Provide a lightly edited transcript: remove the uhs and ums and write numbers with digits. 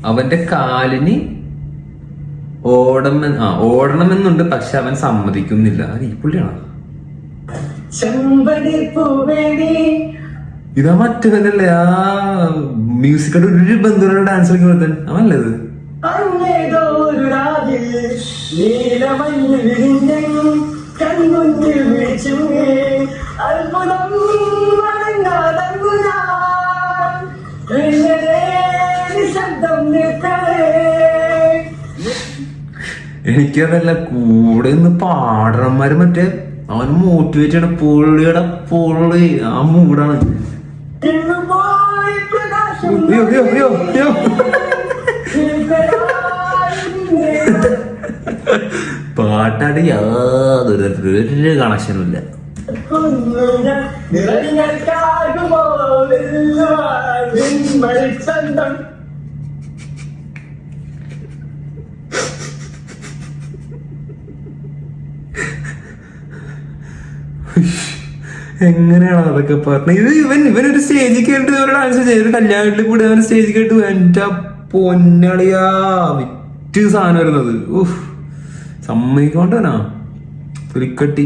അവന്റെ കാലിന് ഓടണമെന്നുണ്ട്, പക്ഷെ അവൻ സമ്മതിക്കുന്നില്ല. അത് ഈ പുള്ളിയാണ്. ഇതാ മറ്റവനല്ലേ, ആ മ്യൂസിക്കായിട്ട് ഒരു ബന്ധുവിനോട് ഡാൻസ് കളിക്കുമ്പോൾ അവനല്ലേ ഇത്? എനിക്കതല്ല, കൂടെ നിന്ന് പാടന്മാര് മറ്റേ അവന് മോട്ടിവേറ്റ് ചെയ്യണ പുള്ളിയുടെ പുള്ളി ആ മൂടാണ്. പാട്ടാടി യാതൊരു കണക്ഷനും ഇല്ല. എങ്ങനെയാണ് അതൊക്കെ പറഞ്ഞത്? ഇവനൊരു സ്റ്റേജിൽ കേട്ട് ഡാൻസ് ചെയ്തൊരു കല്യാണത്തിൽ കൂടി അവൻ സ്റ്റേജിൽ കേട്ട് എന്റെ പൊന്നളിയാ വിറ്റ് സാധനം വരുന്നത്. സമ്മതിക്കോണ്ടനാ പുലിക്കട്ടി.